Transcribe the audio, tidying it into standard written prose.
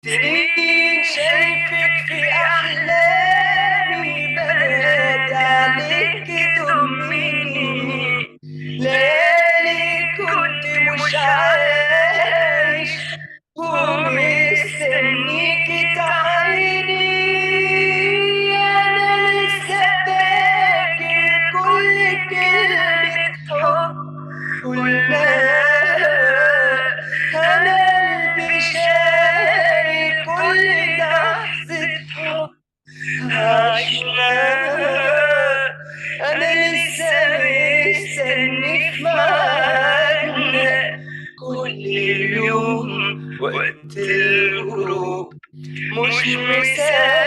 سنين شايفك في أحلامي، بنادي عليك تضميني. ليالي كنت مش عايش ومستنيكي تحيني. أنا لسه فاكر كل كلمة حب قلناها. أنا قلبي شايل كل لحظة حب عشناها. أنا لسه مستني في ميعادنا كل يوم وقت الغروب، مش مسافر